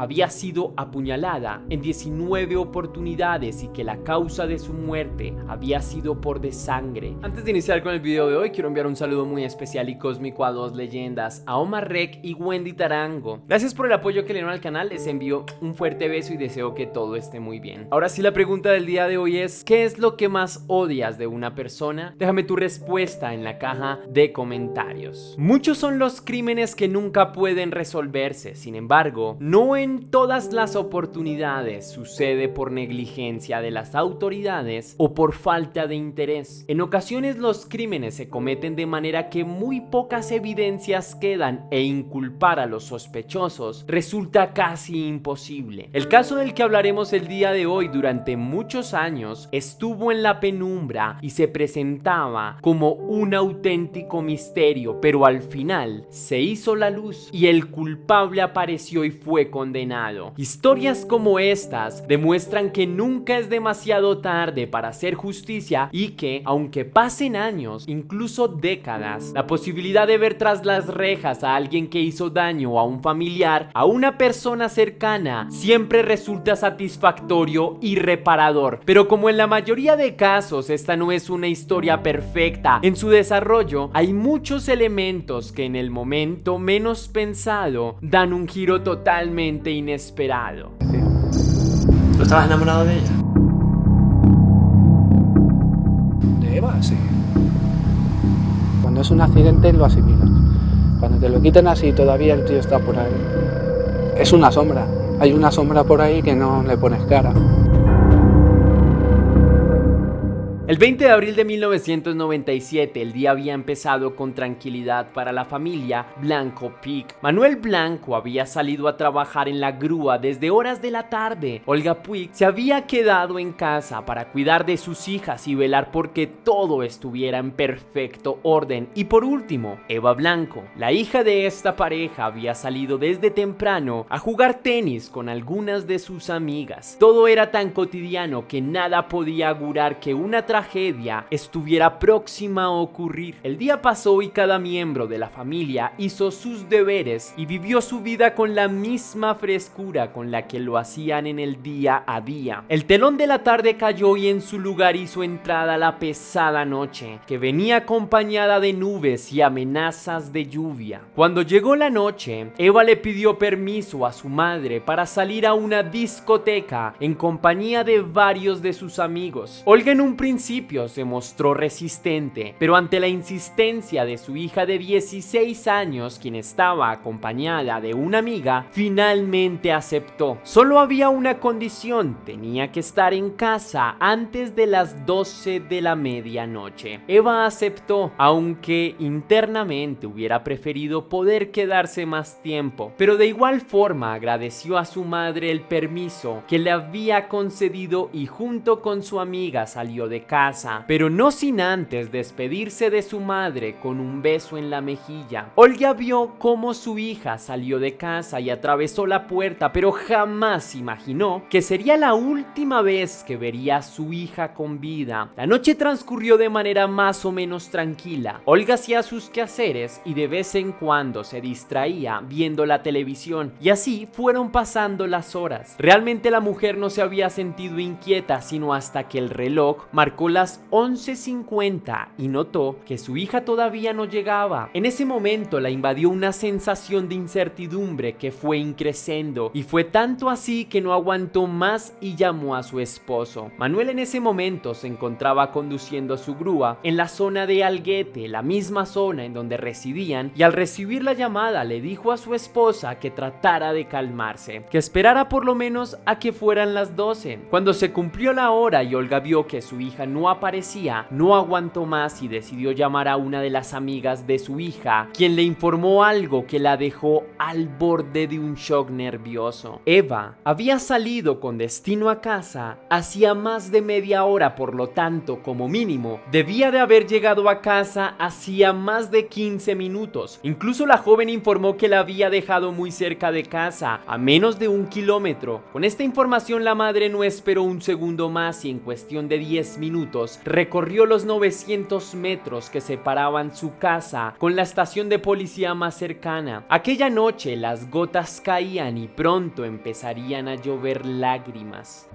había sido apuñalada en 19 oportunidades y que la causa de su muerte había sido por desangre. Antes de iniciar con el video de hoy, quiero enviar un saludo muy especial y cósmico a dos leyendas, a Omar Rec y Wendy Tarango. Gracias por el apoyo que le dieron al canal, les envío un fuerte beso y deseo que todo esté muy bien. Ahora sí, la pregunta del día de hoy es: ¿qué es lo que más odias de una persona? Déjame tu respuesta en la caja de comentarios. Muchos son los crímenes que nunca pueden resolverse, sin embargo, no en todas las oportunidades sucede por negligencia de las autoridades o por falta de interés. En ocasiones los crímenes se cometen de manera que muy pocas evidencias quedan e inculpar a los sospechosos resulta casi imposible. El caso del que hablaremos el día de hoy durante muchos años estuvo en la penumbra y se presentaba como un auténtico misterio, pero al final se hizo la luz y el culpable apareció y fue condenado. Historias como estas demuestran que nunca es demasiado tarde para hacer justicia y que, aunque pasen años, incluso décadas, la posibilidad de ver tras las rejas a alguien que hizo daño a un familiar, a una persona cercana, siempre resulta satisfactorio y reparador. Pero como en la mayoría de casos esta no es una historia perfecta, en su desarrollo hay muchos elementos que en el momento menos pensado dan un giro totalmente inesperado. ¿Tú estabas enamorado de ella? De Eva, sí. Cuando es un accidente lo asimilas. Cuando te lo quiten así todavía el tío está por ahí. Es una sombra. Hay una sombra por ahí que no le pones cara. El 20 de abril de 1997, el día había empezado con tranquilidad para la familia Blanco Puig. Manuel Blanco había salido a trabajar en la grúa desde horas de la tarde. Olga Puig se había quedado en casa para cuidar de sus hijas y velar porque todo estuviera en perfecto orden. Y por último, Eva Blanco, la hija de esta pareja, había salido desde temprano a jugar tenis con algunas de sus amigas. Todo era tan cotidiano que nada podía augurar que una tragedia estuviera próxima a ocurrir. El día pasó y cada miembro de la familia hizo sus deberes y vivió su vida con la misma frescura con la que lo hacían en el día a día. El telón de la tarde cayó y en su lugar hizo entrada la pesada noche, que venía acompañada de nubes y amenazas de lluvia. Cuando llegó la noche, Eva le pidió permiso a su madre para salir a una discoteca en compañía de varios de sus amigos. Olga en un principio se mostró resistente, pero ante la insistencia de su hija de 16 años, quien estaba acompañada de una amiga, finalmente aceptó. Solo había una condición: tenía que estar en casa antes de las 12 de la medianoche. Eva aceptó, aunque internamente hubiera preferido poder quedarse más tiempo, pero de igual forma agradeció a su madre el permiso que le había concedido y junto con su amiga salió de casa, pero no sin antes despedirse de su madre con un beso en la mejilla. Olga vio cómo su hija salió de casa y atravesó la puerta, pero jamás imaginó que sería la última vez que vería a su hija con vida. La noche transcurrió de manera más o menos tranquila. Olga hacía sus quehaceres y de vez en cuando se distraía viendo la televisión, y así fueron pasando las horas. Realmente la mujer no se había sentido inquieta sino hasta que el reloj marcó las 11:50 y notó que su hija todavía no llegaba. En ese momento la invadió una sensación de incertidumbre que fue increciendo, y fue tanto así que no aguantó más y llamó a su esposo. Manuel en ese momento se encontraba conduciendo su grúa en la zona de Alguete, la misma zona en donde residían, y al recibir la llamada le dijo a su esposa que tratara de calmarse, que esperara por lo menos a que fueran las 12. Cuando se cumplió la hora y Olga vio que su hija no aparecía, no aguantó más y decidió llamar a una de las amigas de su hija, quien le informó algo que la dejó al borde de un shock nervioso. Eva había salido con destino a casa hacía más de media hora, por lo tanto, como mínimo, debía de haber llegado a casa hacía más de 15 minutos. Incluso la joven informó que la había dejado muy cerca de casa, a menos de 1 kilómetro. Con esta información la madre no esperó un segundo más y en cuestión de 10 minutos minutos recorrió los 900 metros que separaban su casa con la estación de policía más cercana. Aquella noche las gotas caían y pronto empezarían a llover lágrimas.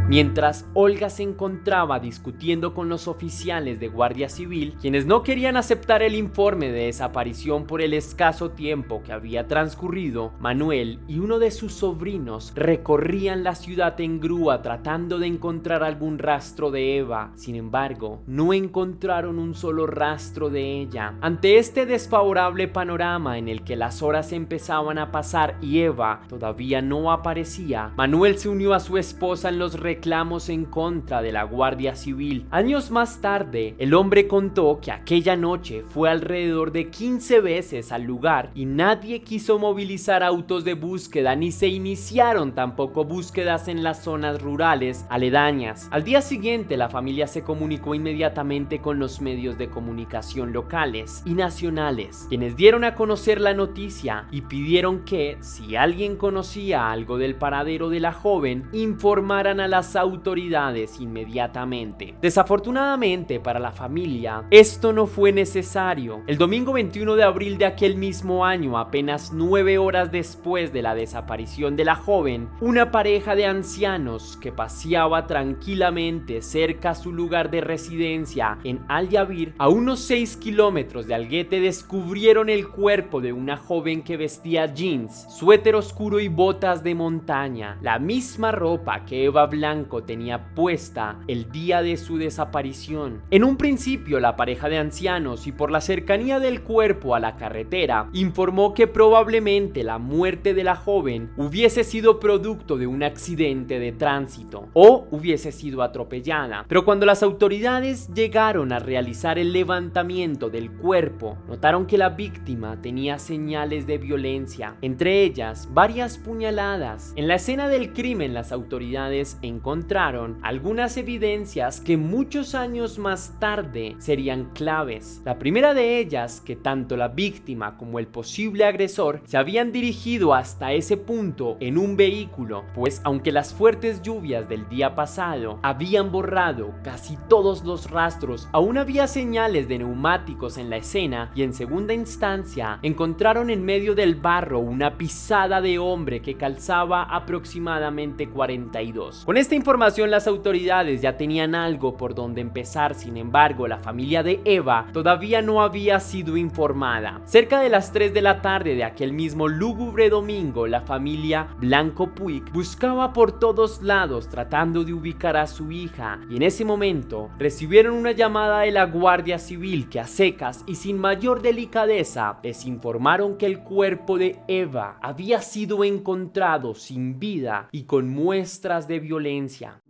Mientras Olga se encontraba discutiendo con los oficiales de Guardia Civil, quienes no querían aceptar el informe de desaparición por el escaso tiempo que había transcurrido, Manuel y uno de sus sobrinos recorrían la ciudad en grúa tratando de encontrar algún rastro de Eva. Sin embargo, no encontraron un solo rastro de ella. Ante este desfavorable panorama en el que las horas empezaban a pasar y Eva todavía no aparecía, Manuel se unió a su esposa en los reclamos en contra de la Guardia Civil. Años más tarde, el hombre contó que aquella noche fue alrededor de 15 veces al lugar y nadie quiso movilizar autos de búsqueda ni se iniciaron tampoco búsquedas en las zonas rurales aledañas. Al día siguiente, la familia se comunicó inmediatamente con los medios de comunicación locales y nacionales, quienes dieron a conocer la noticia y pidieron que, si alguien conocía algo del paradero de la joven, informaran a las autoridades inmediatamente. Desafortunadamente para la familia, esto no fue necesario. El domingo 21 de abril de aquel mismo año, apenas 9 horas después de la desaparición de la joven, una pareja de ancianos que paseaba tranquilamente cerca a su lugar de residencia en Al Yabir, a unos 6 kilómetros de Alguete, descubrieron el cuerpo de una joven que vestía jeans, suéter oscuro y botas de montaña, la misma ropa que Eva Blanco tenía puesta el día de su desaparición. En un principio, la pareja de ancianos, y por la cercanía del cuerpo a la carretera, informó que probablemente la muerte de la joven hubiese sido producto de un accidente de tránsito o hubiese sido atropellada. Pero cuando las autoridades llegaron a realizar el levantamiento del cuerpo, notaron que la víctima tenía señales de violencia, entre ellas varias puñaladas. En la escena del crimen, las autoridades encontraron algunas evidencias que muchos años más tarde serían claves. La primera de ellas, que tanto la víctima como el posible agresor se habían dirigido hasta ese punto en un vehículo, pues aunque las fuertes lluvias del día pasado habían borrado casi todos los rastros, aún había señales de neumáticos en la escena y en segunda instancia encontraron en medio del barro una pisada de hombre que calzaba aproximadamente 42. Con esta información las autoridades ya tenían algo por donde empezar. Sin embargo, la familia de Eva todavía no había sido informada. Cerca de las 3 de la tarde de aquel mismo lúgubre domingo, la familia Blanco Puig buscaba por todos lados tratando de ubicar a su hija, y en ese momento recibieron una llamada de la Guardia Civil que a secas y sin mayor delicadeza les informaron que el cuerpo de Eva había sido encontrado sin vida y con muestras de violencia.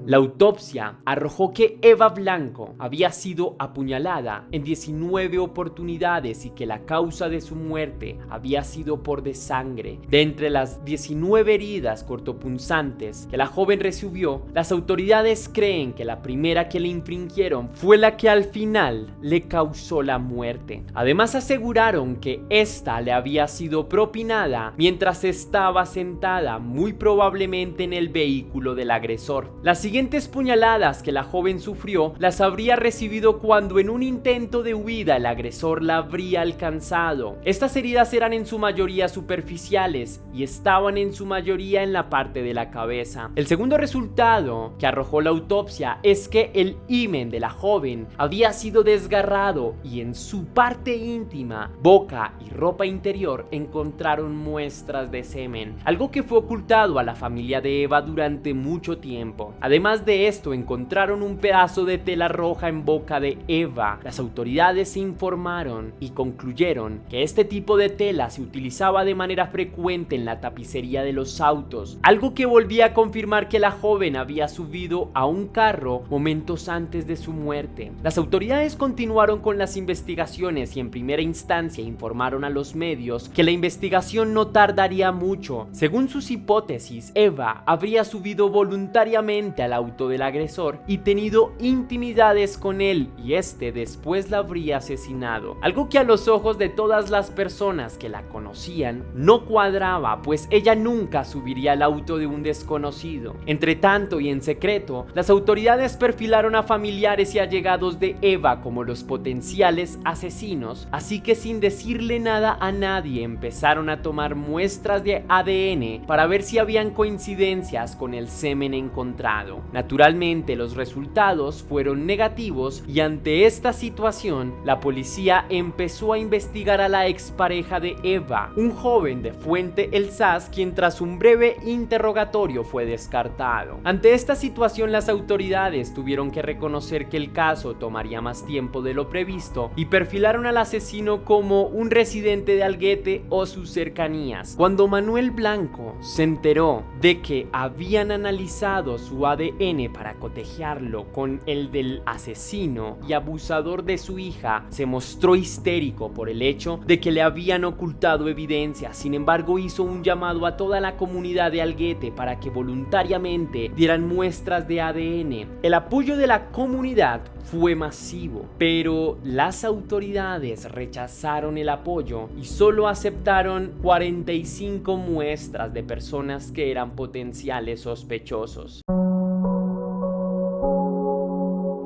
La autopsia arrojó que Eva Blanco había sido apuñalada en 19 oportunidades y que la causa de su muerte había sido por desangre. De entre las 19 heridas cortopunzantes que la joven recibió, las autoridades creen que la primera que le infringieron fue la que al final le causó la muerte. Además aseguraron que esta le había sido propinada mientras estaba sentada, muy probablemente en el vehículo del agresor. Las siguientes puñaladas que la joven sufrió las habría recibido cuando en un intento de huida el agresor la habría alcanzado. Estas heridas eran en su mayoría superficiales y estaban en su mayoría en la parte de la cabeza. El segundo resultado que arrojó la autopsia es que el himen de la joven había sido desgarrado y en su parte íntima, boca y ropa interior encontraron muestras de semen, algo que fue ocultado a la familia de Eva durante mucho tiempo. Además de esto, encontraron un pedazo de tela roja en boca de Eva. Las autoridades se informaron y concluyeron que este tipo de tela se utilizaba de manera frecuente en la tapicería de los autos, algo que volvía a confirmar que la joven había subido a un carro momentos antes de su muerte. Las autoridades continuaron con las investigaciones y en primera instancia informaron a los medios que la investigación no tardaría mucho. Según sus hipótesis, Eva habría subido voluntariamente a la auto del agresor y tenido intimidades con él, y este después la habría asesinado. Algo que a los ojos de todas las personas que la conocían no cuadraba, pues ella nunca subiría al auto de un desconocido. Entre tanto y en secreto, las autoridades perfilaron a familiares y allegados de Eva como los potenciales asesinos, así que sin decirle nada a nadie empezaron a tomar muestras de ADN para ver si habían coincidencias con el semen encontrado. Naturalmente, los resultados fueron negativos y ante esta situación, la policía empezó a investigar a la expareja de Eva, un joven de Fuente El Saz, quien tras un breve interrogatorio fue descartado. Ante esta situación, las autoridades tuvieron que reconocer que el caso tomaría más tiempo de lo previsto y perfilaron al asesino como un residente de Alguete o sus cercanías. Cuando Manuel Blanco se enteró de que habían analizado su ADN para cotejarlo con el del asesino y abusador de su hija, se mostró histérico por el hecho de que le habían ocultado evidencia. Sin embargo, hizo un llamado a toda la comunidad de Alguete para que voluntariamente dieran muestras de ADN. El apoyo de la comunidad fue masivo, pero las autoridades rechazaron el apoyo y solo aceptaron 45 muestras de personas que eran potenciales sospechosos.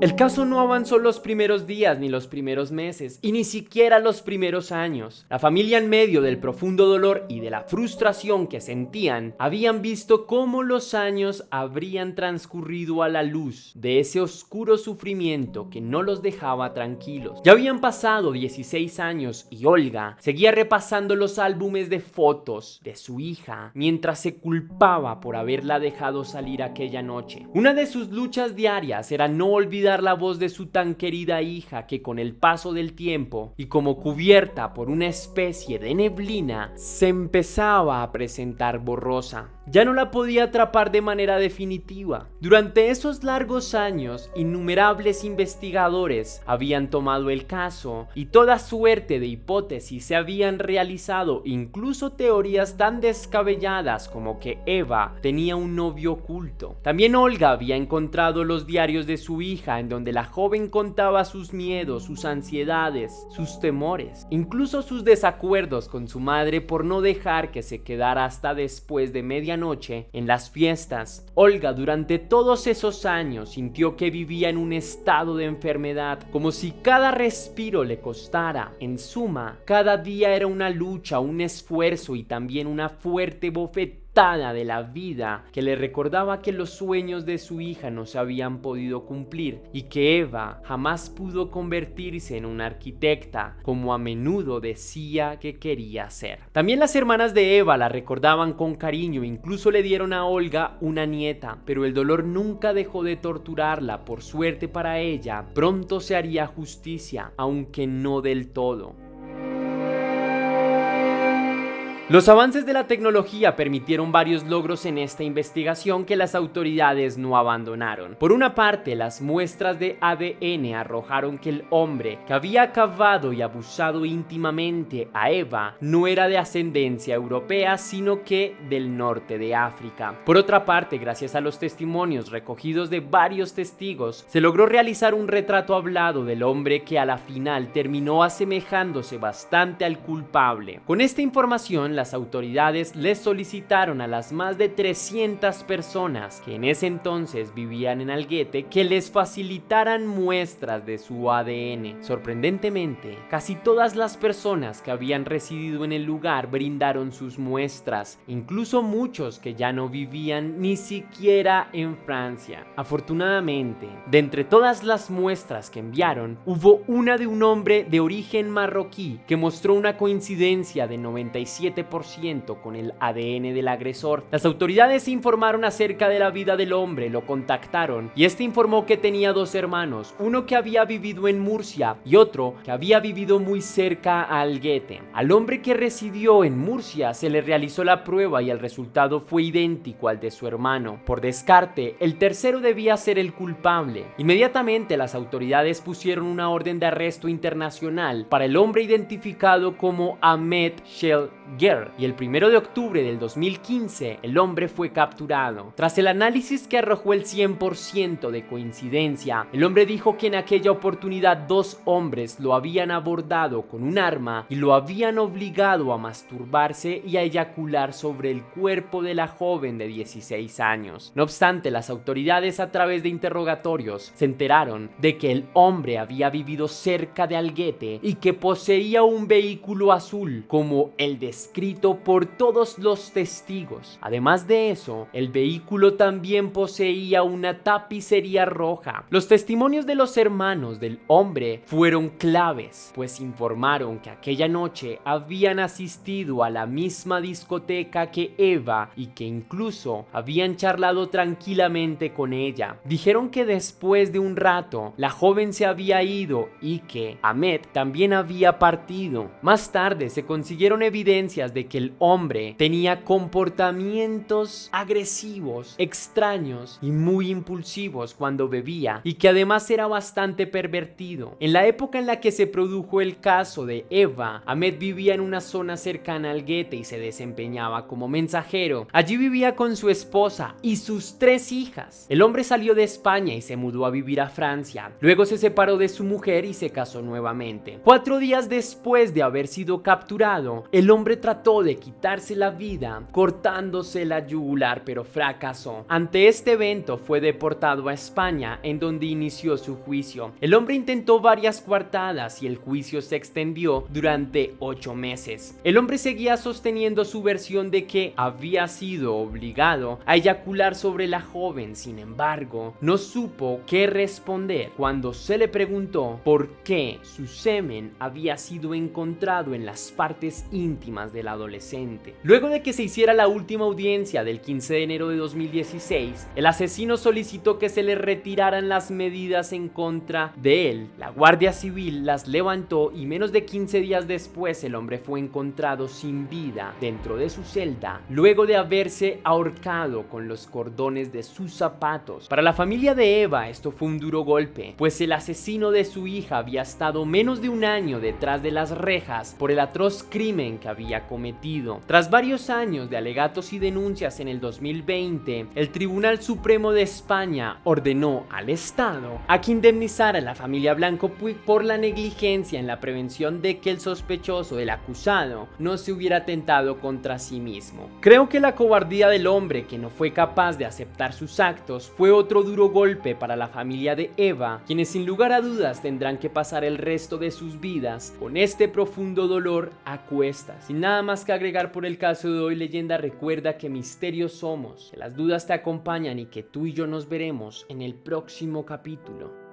El caso no avanzó los primeros días, ni los primeros meses, y ni siquiera los primeros años. La familia, en medio del profundo dolor y de la frustración que sentían, habían visto cómo los años habrían transcurrido a la luz de ese oscuro sufrimiento que no los dejaba tranquilos. Ya habían pasado 16 años y Olga seguía repasando los álbumes de fotos de su hija mientras se culpaba por haberla dejado salir aquella noche. Una de sus luchas diarias era no olvidar la voz de su tan querida hija, que con el paso del tiempo y como cubierta por una especie de neblina se empezaba a presentar borrosa. Ya no la podía atrapar de manera definitiva. Durante esos largos años, innumerables investigadores habían tomado el caso y toda suerte de hipótesis se habían realizado, incluso teorías tan descabelladas como que Eva tenía un novio oculto. También Olga había encontrado los diarios de su hija, en donde la joven contaba sus miedos, sus ansiedades, sus temores, incluso sus desacuerdos con su madre por no dejar que se quedara hasta después de medianoche en las fiestas. Olga durante todos esos años sintió que vivía en un estado de enfermedad, como si cada respiro le costara. En suma, cada día era una lucha, un esfuerzo y también una fuerte bofetada de la vida que le recordaba que los sueños de su hija no se habían podido cumplir y que Eva jamás pudo convertirse en una arquitecta como a menudo decía que quería ser. También las hermanas de Eva la recordaban con cariño, incluso le dieron a Olga una nieta, pero el dolor nunca dejó de torturarla. Por suerte para ella, pronto se haría justicia, aunque no del todo. Los avances de la tecnología permitieron varios logros en esta investigación que las autoridades no abandonaron. Por una parte, las muestras de ADN arrojaron que el hombre que había acabado y abusado íntimamente a Eva no era de ascendencia europea, sino que del norte de África. Por otra parte, gracias a los testimonios recogidos de varios testigos, se logró realizar un retrato hablado del hombre que a la final terminó asemejándose bastante al culpable. Con esta información, las autoridades les solicitaron a las más de 300 personas que en ese entonces vivían en Alguete que les facilitaran muestras de su ADN. Sorprendentemente, casi todas las personas que habían residido en el lugar brindaron sus muestras, incluso muchos que ya no vivían ni siquiera en Francia. Afortunadamente, de entre todas las muestras que enviaron, hubo una de un hombre de origen marroquí que mostró una coincidencia de 97% con el ADN del agresor. Las autoridades informaron acerca de la vida del hombre, lo contactaron y este informó que tenía dos hermanos, uno que había vivido en Murcia y otro que había vivido muy cerca a Alguete. Al hombre que residió en Murcia se le realizó la prueba y el resultado fue idéntico al de su hermano. Por descarte, el tercero debía ser el culpable. Inmediatamente las autoridades pusieron una orden de arresto internacional para el hombre identificado como Ahmed Shel Ger, Pierre, y el 1 de octubre del 2015 el hombre fue capturado. Tras el análisis que arrojó el 100% de coincidencia, el hombre dijo que en aquella oportunidad 2 hombres lo habían abordado con un arma y lo habían obligado a masturbarse y a eyacular sobre el cuerpo de la joven de 16 años. No obstante, las autoridades, a través de interrogatorios, se enteraron de que el hombre había vivido cerca de Alguete y que poseía un vehículo azul como el descrito por todos los testigos. Además de eso, el vehículo también poseía una tapicería roja. Los testimonios de los hermanos del hombre fueron claves, pues informaron que aquella noche habían asistido a la misma discoteca que Eva y que incluso habían charlado tranquilamente con ella. Dijeron que después de un rato la joven se había ido y que Ahmed también había partido. Más tarde se consiguieron evidencias de que el hombre tenía comportamientos agresivos, extraños y muy impulsivos cuando bebía, y que además era bastante pervertido. En la época en la que se produjo el caso de Eva, Ahmed vivía en una zona cercana al Guete y se desempeñaba como mensajero. Allí vivía con su esposa y sus 3 hijas. El hombre salió de España y se mudó a vivir a Francia. Luego se separó de su mujer y se casó nuevamente. 4 días después de haber sido capturado, el hombre trató de quitarse la vida cortándose la yugular, pero fracasó. Ante este evento fue deportado a España, en donde inició su juicio. El hombre intentó varias coartadas y el juicio se extendió durante 8 meses. El hombre seguía sosteniendo su versión de que había sido obligado a eyacular sobre la joven. Sin embargo, no supo qué responder cuando se le preguntó por qué su semen había sido encontrado en las partes íntimas del adolescente. Luego de que se hiciera la última audiencia del 15 de enero de 2016, el asesino solicitó que se le retiraran las medidas en contra de él. La Guardia Civil las levantó y menos de 15 días después el hombre fue encontrado sin vida dentro de su celda, luego de haberse ahorcado con los cordones de sus zapatos. Para la familia de Eva esto fue un duro golpe, pues el asesino de su hija había estado menos de un año detrás de las rejas por el atroz crimen que había cometido. Tras varios años de alegatos y denuncias, en el 2020, el Tribunal Supremo de España ordenó al Estado a que indemnizara a la familia Blanco Puig por la negligencia en la prevención de que el sospechoso, el acusado, no se hubiera atentado contra sí mismo. Creo que la cobardía del hombre, que no fue capaz de aceptar sus actos, fue otro duro golpe para la familia de Eva, quienes sin lugar a dudas tendrán que pasar el resto de sus vidas con este profundo dolor a cuestas. Sin nada más que agregar por el caso de hoy, leyenda, recuerda que misterios somos, que las dudas te acompañan y que tú y yo nos veremos en el próximo capítulo.